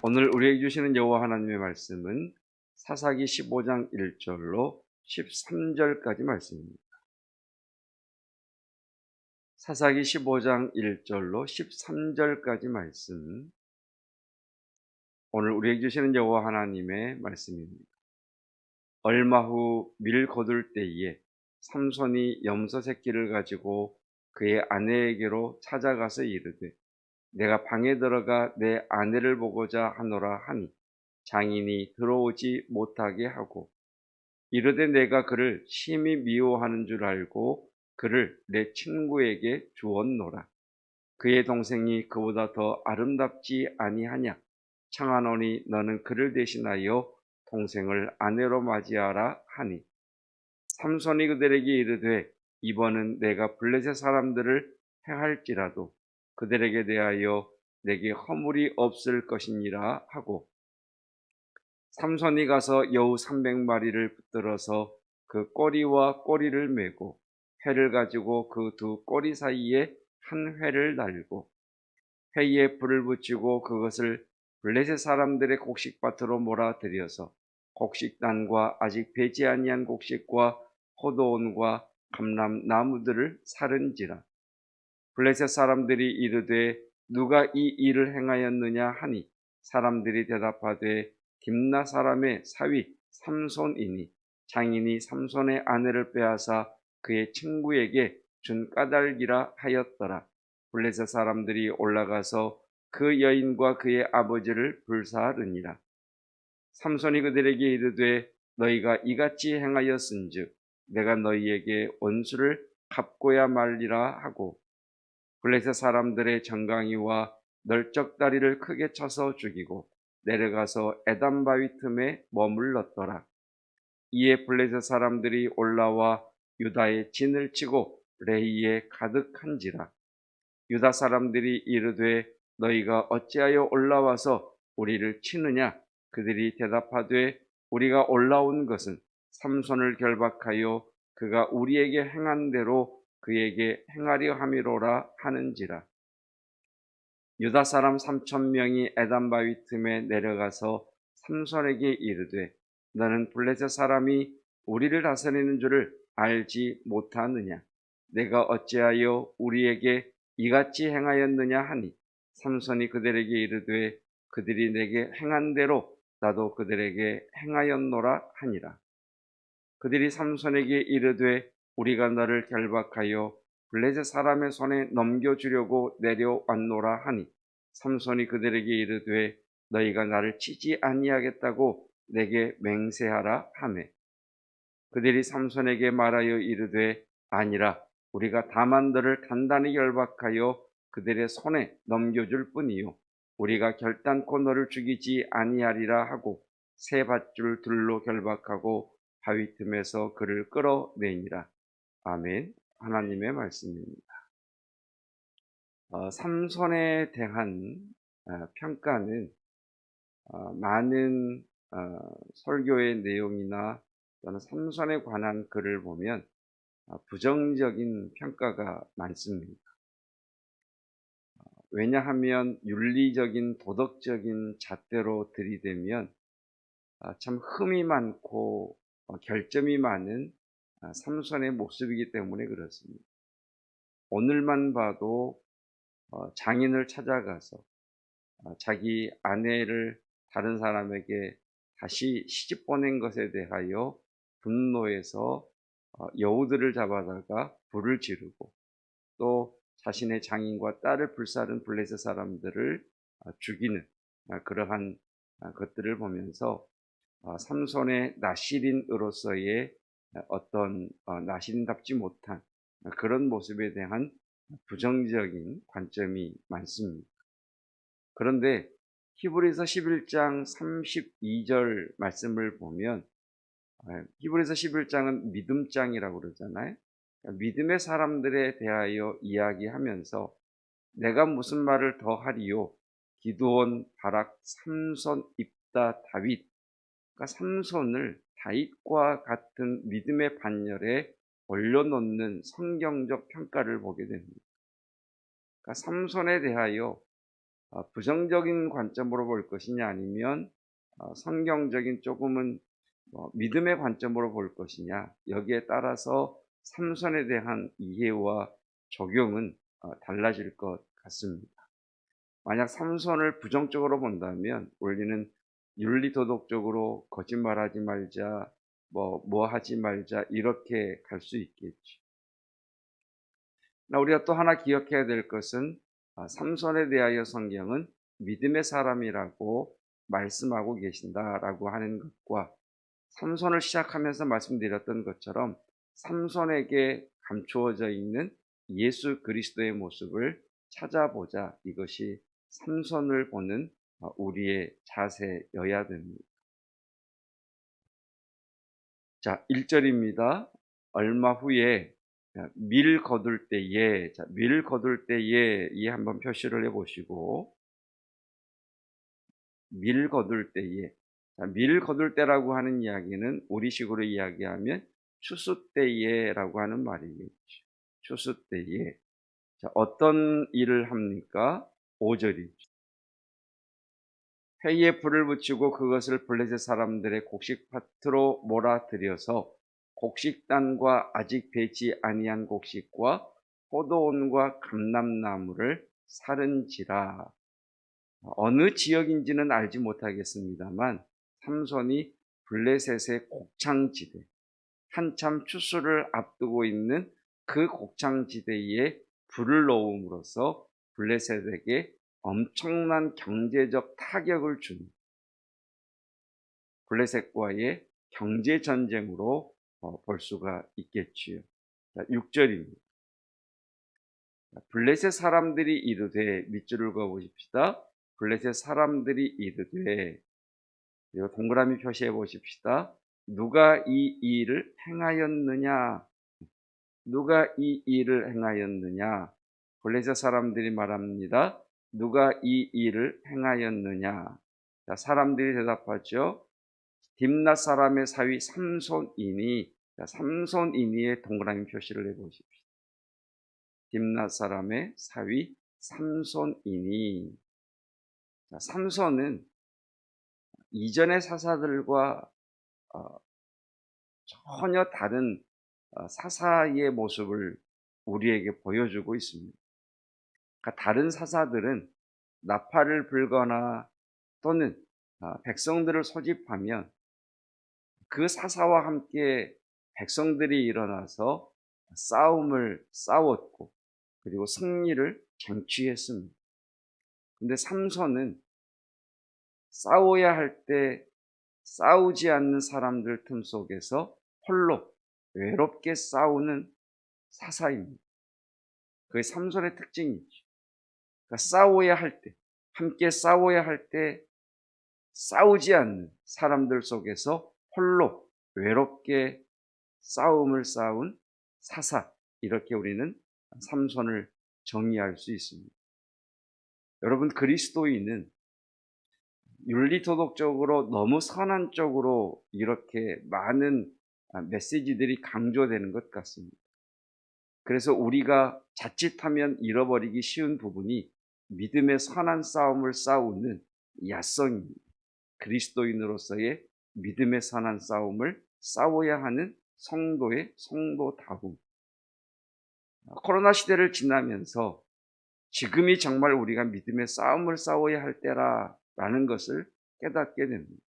오늘 우리에게 주시는 여호와 하나님의 말씀은 사사기 15장 1절로 13절까지 말씀입니다. 사사기 15장 1절로 13절까지 말씀, 오늘 우리에게 주시는 여호와 하나님의 말씀입니다. 얼마 후 밀 거둘 때에 삼손이 염소 새끼를 가지고 그의 아내에게로 찾아가서 이르되, 내가 방에 들어가 내 아내를 보고자 하노라 하니 장인이 들어오지 못하게 하고, 이르되 내가 그를 심히 미워하는 줄 알고 그를 내 친구에게 주었노라. 그의 동생이 그보다 더 아름답지 아니하냐? 청하노니 너는 그를 대신하여 동생을 아내로 맞이하라 하니, 삼손이 그들에게 이르되, 이번은 내가 블레셋 사람들을 해할지라도 그들에게 대하여 내게 허물이 없을 것이니라 하고, 삼손이 가서 여우 300마리를 붙들어서 그 꼬리와 꼬리를 메고 회를 가지고 그 두 꼬리 사이에 한 회를 달고 회에 불을 붙이고 그것을 블레셋 사람들의 곡식밭으로 몰아들여서 곡식단과 아직 배지 아니한 곡식과 포도원과 감람나무들을 사른지라. 블레셋 사람들이 이르되 누가 이 일을 행하였느냐 하니, 사람들이 대답하되 딥나 사람의 사위 삼손이니, 장인이 삼손의 아내를 빼앗아 그의 친구에게 준 까닭이라 하였더라. 블레셋 사람들이 올라가서 그 여인과 그의 아버지를 불사르니라. 삼손이 그들에게 이르되, 너희가 이같이 행하였은즉 내가 너희에게 원수를 갚고야 말리라 하고, 블레셋 사람들의 정강이와 널쩍다리를 크게 쳐서 죽이고 내려가서 에담 바위 틈에 머물렀더라. 이에 블레셋 사람들이 올라와 유다의 진을 치고 레히에 가득한지라. 유다 사람들이 이르되, 너희가 어찌하여 올라와서 우리를 치느냐? 그들이 대답하되, 우리가 올라온 것은 삼손을 결박하여 그가 우리에게 행한 대로 그에게 행하려 함이로라 하는지라. 유다 사람 3,000명이 에담 바위 틈에 내려가서 삼손에게 이르되, 너는 블레셋 사람이 우리를 다스리는 줄을 알지 못하느냐? 내가 어찌하여 우리에게 이같이 행하였느냐 하니, 삼손이 그들에게 이르되, 그들이 내게 행한 대로 나도 그들에게 행하였노라 하니라. 그들이 삼손에게 이르되, 우리가 너를 결박하여 블레셋 사람의 손에 넘겨주려고 내려왔노라 하니, 삼손이 그들에게 이르되, 너희가 나를 치지 아니하겠다고 내게 맹세하라 하매, 그들이 삼손에게 말하여 이르되, 아니라 우리가 다만 너를 단단히 결박하여 그들의 손에 넘겨줄 뿐이요 우리가 결단코 너를 죽이지 아니하리라 하고 새 밧줄 둘로 결박하고 바위 틈에서 그를 끌어내니라. 아멘. 하나님의 말씀입니다. 삼손에 대한 평가는 많은 설교의 내용이나 또는 삼손에 관한 글을 보면 부정적인 평가가 많습니다. 왜냐하면 윤리적인 도덕적인 잣대로 들이대면 참 흠이 많고 결점이 많은 삼손의 모습이기 때문에 그렇습니다. 오늘만 봐도 장인을 찾아가서 자기 아내를 다른 사람에게 다시 시집 보낸 것에 대하여 분노해서 여우들을 잡아다가 불을 지르고, 또 자신의 장인과 딸을 불사른 블레셋 사람들을 죽이는 그러한 것들을 보면서 삼손의 나실인으로서의 어떤 나실인답지 못한 그런 모습에 대한 부정적인 관점이 많습니다. 그런데 히브리서 11장 32절 말씀을 보면, 히브리서 11장은 믿음장이라고 그러잖아요. 믿음의 사람들에 대하여 이야기하면서 내가 무슨 말을 더 하리요? 기드온, 바락, 삼손, 입다, 다윗. 그러니까 삼손을 다윗과 같은 믿음의 반열에 올려놓는 성경적 평가를 보게 됩니다. 그러니까 삼손에 대하여 부정적인 관점으로 볼 것이냐, 아니면 성경적인 조금은 믿음의 관점으로 볼 것이냐, 여기에 따라서 삼손에 대한 이해와 적용은 달라질 것 같습니다. 만약 삼손을 부정적으로 본다면 우리는 윤리도덕적으로 거짓말하지 말자, 뭐 하지 말자, 이렇게 갈 수 있겠죠. 우리가 또 하나 기억해야 될 것은 삼손에 대하여 성경은 믿음의 사람이라고 말씀하고 계신다라고 하는 것과, 삼손을 시작하면서 말씀드렸던 것처럼 삼손에게 감추어져 있는 예수 그리스도의 모습을 찾아보자, 이것이 삼손을 보는 우리의 자세여야 됩니다. 자, 1절입니다. 얼마 후에 밀 거둘 때에, 밀 거둘 때에, 이 한번 표시를 해보시고, 밀 거둘 때에, 밀 거둘 때라고 하는 이야기는 우리식으로 이야기하면 추수 때에라고 하는 말이겠죠. 추수 때에. 자, 어떤 일을 합니까? 5절이죠. 회의에 불을 붙이고 그것을 블레셋 사람들의 곡식밭으로 몰아들여서 곡식단과 아직 배지 아니한 곡식과 포도원과 감람나무를 사른지라. 어느 지역인지는 알지 못하겠습니다만 삼손이 블레셋의 곡창지대, 한참 추수를 앞두고 있는 그 곡창지대에 불을 놓음으로써 블레셋에게 엄청난 경제적 타격을 준 블레셋과의 경제전쟁으로 볼 수가 있겠지요. 6절입니다. 블레셋 사람들이 이르되, 밑줄을 그어 보십시다. 블레셋 사람들이 이르되, 그리고 동그라미 표시해 보십시다. 누가 이 일을 행하였느냐? 누가 이 일을 행하였느냐? 블레셋 사람들이 말합니다. 누가 이 일을 행하였느냐? 자, 사람들이 대답하죠. 딥낫 사람의 사위 삼손이니. 자, 삼손이니의 동그라미 표시를 해보십시오. 딥낫 사람의 사위 삼손이니. 자, 삼손은 이전의 사사들과 전혀 다른 사사의 모습을 우리에게 보여주고 있습니다. 그러니까 다른 사사들은 나팔을 불거나 또는 백성들을 소집하면 그 사사와 함께 백성들이 일어나서 싸움을 싸웠고, 그리고 승리를 쟁취했습니다. 근데 삼손은 싸워야 할 때 싸우지 않는 사람들 틈 속에서 홀로 외롭게 싸우는 사사입니다. 그게 삼손의 특징이죠. 그러니까 싸워야 할 때, 함께 싸워야 할 때 싸우지 않는 사람들 속에서 홀로 외롭게 싸움을 싸운 사사, 이렇게 우리는 삼손을 정의할 수 있습니다. 여러분, 그리스도인은 윤리도덕적으로 너무 선한 쪽으로 이렇게 많은 메시지들이 강조되는 것 같습니다. 그래서 우리가 자칫하면 잃어버리기 쉬운 부분이 믿음의 선한 싸움을 싸우는 야성입니다. 그리스도인으로서의 믿음의 선한 싸움을 싸워야 하는 성도의 성도다움. 코로나 시대를 지나면서 지금이 정말 우리가 믿음의 싸움을 싸워야 할 때라는 것을 깨닫게 됩니다.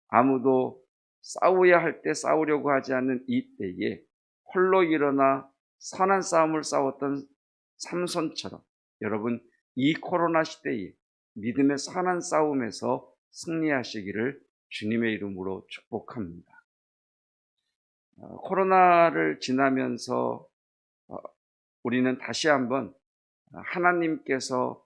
아무도 싸워야 할 때 싸우려고 하지 않는 이 때에 홀로 일어나 선한 싸움을 싸웠던 삼손처럼, 여러분, 이 코로나 시대에 믿음의 선한 싸움에서 승리하시기를 주님의 이름으로 축복합니다. 코로나를 지나면서 우리는 다시 한번 하나님께서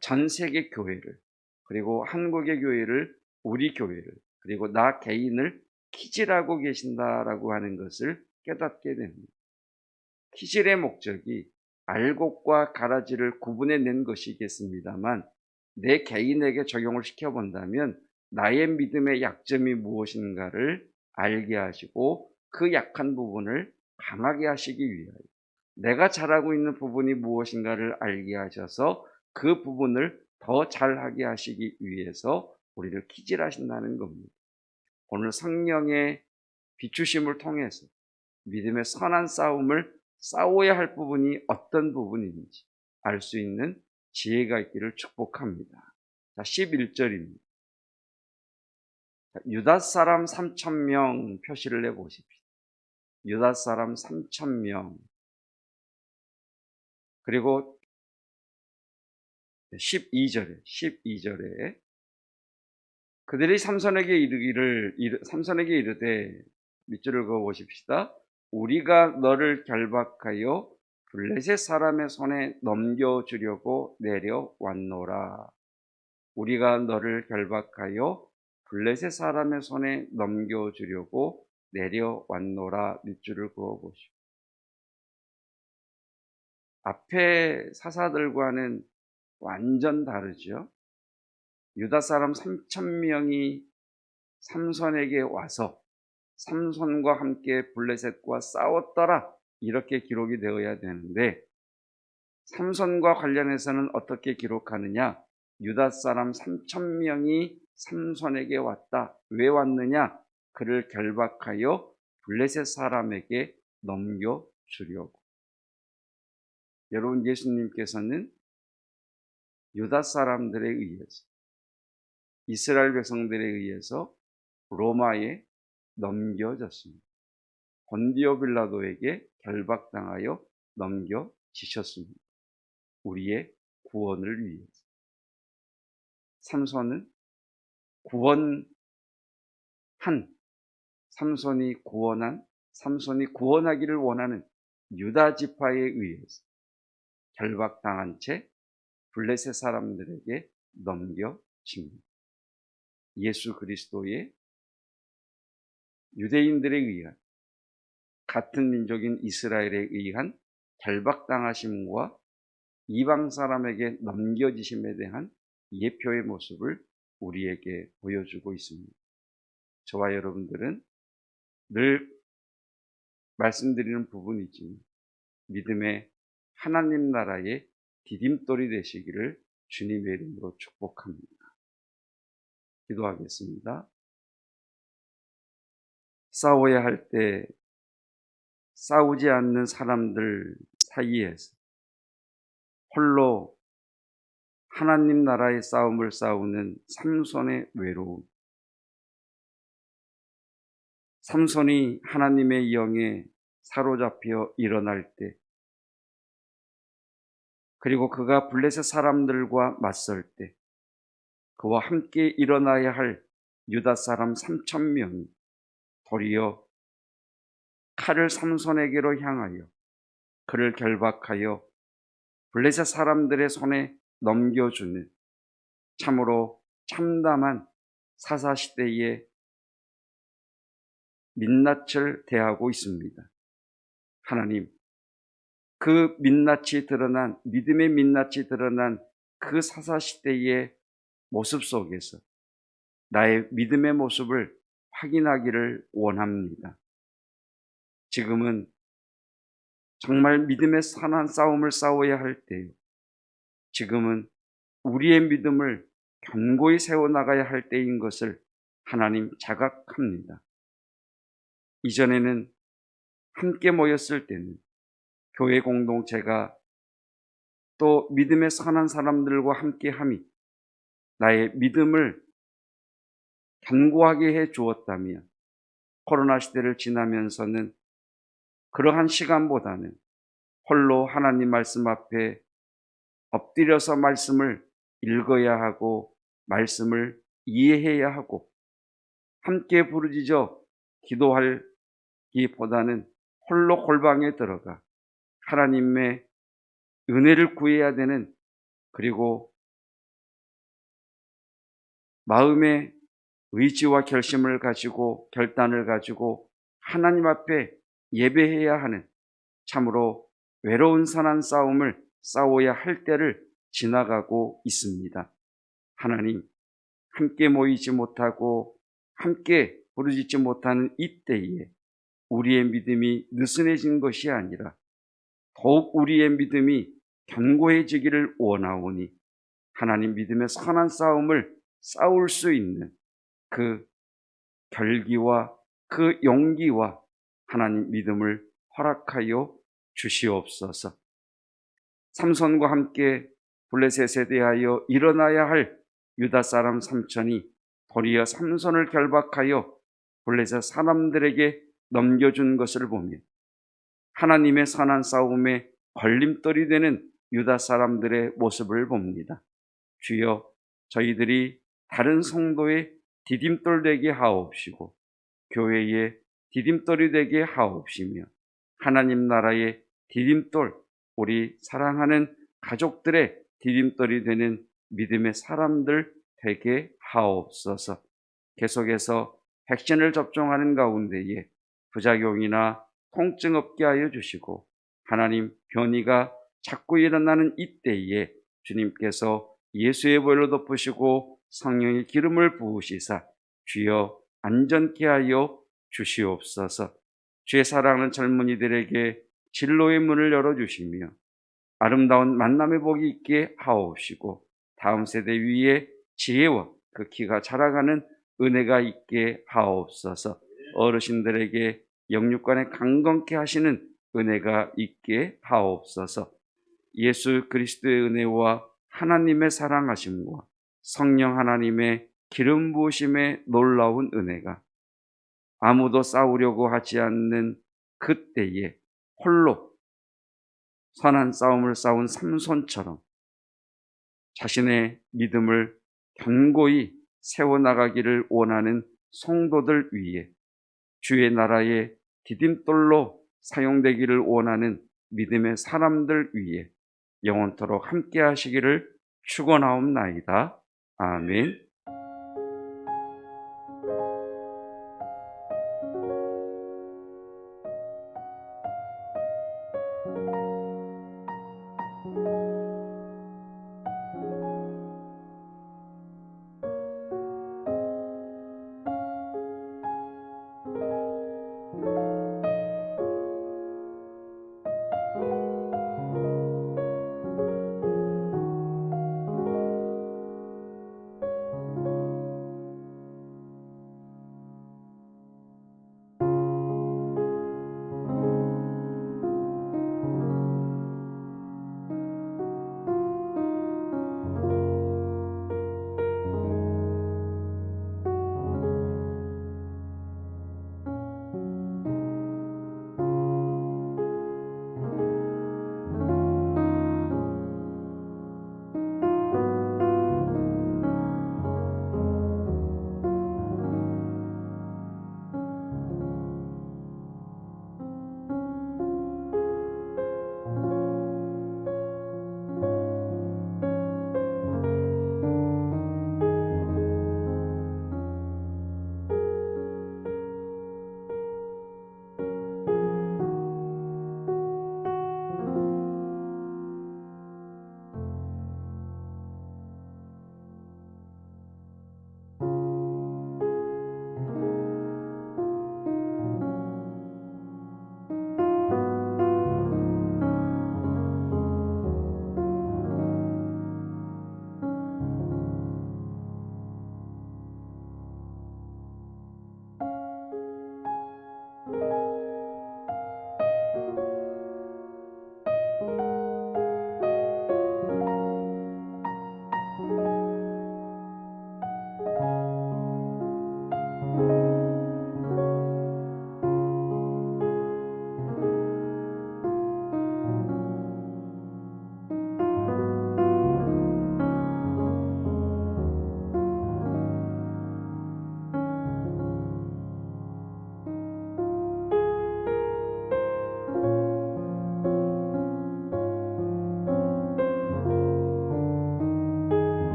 전 세계 교회를, 그리고 한국의 교회를, 우리 교회를, 그리고 나 개인을 키질하고 계신다라고 하는 것을 깨닫게 됩니다. 키질의 목적이 알곡과 가라지를 구분해낸 것이겠습니다만, 내 개인에게 적용을 시켜본다면 나의 믿음의 약점이 무엇인가를 알게 하시고 그 약한 부분을 강하게 하시기 위하여, 내가 잘하고 있는 부분이 무엇인가를 알게 하셔서 그 부분을 더 잘하게 하시기 위해서 우리를 기질하신다는 겁니다. 오늘 성령의 비추심을 통해서 믿음의 선한 싸움을 싸워야 할 부분이 어떤 부분인지 알 수 있는 지혜가 있기를 축복합니다. 자, 11절입니다. 유다 사람 3,000명 표시를 내보십시오. 유다 사람 3,000명. 그리고 12절에 그들이 삼손에게 이르되 밑줄을 그어 보십시다. 우리가 너를 결박하여 블레셋 사람의 손에 넘겨주려고 내려왔노라. 우리가 너를 결박하여 블레셋 사람의 손에 넘겨주려고 내려왔노라. 밑줄을 그어 보십시오. 앞에 사사들과는 완전 다르죠. 유다 사람 3,000명이 삼손에게 와서 삼손과 함께 블레셋과 싸웠더라, 이렇게 기록이 되어야 되는데 삼손과 관련해서는 어떻게 기록하느냐? 유다 사람 3,000명이 삼손에게 왔다. 왜 왔느냐? 그를 결박하여 블레셋 사람에게 넘겨주려고. 여러분, 예수님께서는 유다 사람들에 의해서, 이스라엘 백성들에 의해서 로마에 넘겨졌습니다. 본디오 빌라도에게 결박당하여 넘겨지셨습니다. 우리의 구원을 위해서. 삼손은 삼손이 구원하기를 원하는 유다 지파에 의해서 결박당한 채 블레셋 사람들에게 넘겨집니다. 예수 그리스도의 유대인들에 의한, 같은 민족인 이스라엘에 의한 결박당하심과 이방 사람에게 넘겨지심에 대한 예표의 모습을 우리에게 보여주고 있습니다. 저와 여러분들은 늘 말씀드리는 부분이지만 믿음의 하나님 나라의 디딤돌이 되시기를 주님의 이름으로 축복합니다. 기도하겠습니다. 싸워야 할 때 싸우지 않는 사람들 사이에서 홀로 하나님 나라의 싸움을 싸우는 삼손의 외로움, 삼손이 하나님의 영에 사로잡혀 일어날 때, 그리고 그가 블레셋 사람들과 맞설 때 그와 함께 일어나야 할 유다 사람 3,000명이 도리어 칼을 삼손에게로 향하여 그를 결박하여 블레셋 사람들의 손에 넘겨주는 참으로 참담한 사사시대의 민낯을 대하고 있습니다. 하나님, 그 민낯이 드러난, 믿음의 민낯이 드러난 그 사사시대의 모습 속에서 나의 믿음의 모습을 확인하기를 원합니다. 지금은 정말 믿음의 선한 싸움을 싸워야 할 때요, 지금은 우리의 믿음을 견고히 세워나가야 할 때인 것을 하나님 자각합니다. 이전에는 함께 모였을 때는 교회 공동체가 또 믿음의 선한 사람들과 함께함이 나의 믿음을 견고하게 해 주었다면, 코로나 시대를 지나면서는 그러한 시간보다는 홀로 하나님 말씀 앞에 엎드려서 말씀을 읽어야 하고 말씀을 이해해야 하고 함께 부르짖어 기도하기보다는 홀로 골방에 들어가 하나님의 은혜를 구해야 되는, 그리고 마음의 의지와 결심을 가지고 결단을 가지고 하나님 앞에 예배해야 하는 참으로 외로운 선한 싸움을 싸워야 할 때를 지나가고 있습니다. 하나님, 함께 모이지 못하고 함께 부르짖지 못하는 이때에 우리의 믿음이 느슨해진 것이 아니라 더욱 우리의 믿음이 견고해지기를 원하오니 하나님 믿음의 선한 싸움을 싸울 수 있는 그 결기와 그 용기와 하나님 믿음을 허락하여 주시옵소서. 삼손과 함께 블레셋에 대하여 일어나야 할 유다 사람 삼천이 도리어 삼손을 결박하여 블레셋 사람들에게 넘겨준 것을 보며 하나님의 선한 싸움에 걸림돌이 되는 유다 사람들의 모습을 봅니다. 주여, 저희들이 다른 성도의 디딤돌 되게 하옵시고 교회의 디딤돌이 되게 하옵시며 하나님 나라의 디딤돌, 우리 사랑하는 가족들의 디딤돌이 되는 믿음의 사람들 되게 하옵소서. 계속해서 백신을 접종하는 가운데에 부작용이나 통증 없게 하여 주시고 하나님 변이가 자꾸 일어나는 이때에 주님께서 예수의 보혈로 덮으시고 성령의 기름을 부으시사 주여 안전케 하여 주시옵소서. 주의 사랑하는 젊은이들에게 진로의 문을 열어주시며 아름다운 만남의 복이 있게 하옵시고 다음 세대 위에 지혜와 그 키가 자라가는 은혜가 있게 하옵소서. 어르신들에게 영육간에 강건케 하시는 은혜가 있게 하옵소서. 예수 그리스도의 은혜와 하나님의 사랑하심과 성령 하나님의 기름 부으심의 놀라운 은혜가 아무도 싸우려고 하지 않는 그때에 홀로 선한 싸움을 싸운 삼손처럼 자신의 믿음을 견고히 세워나가기를 원하는 성도들 위에 주의 나라의 디딤돌로 사용되기를 원하는 믿음의 사람들 위에 영원토록 함께 하시기를 축원하옵나이다. 아멘.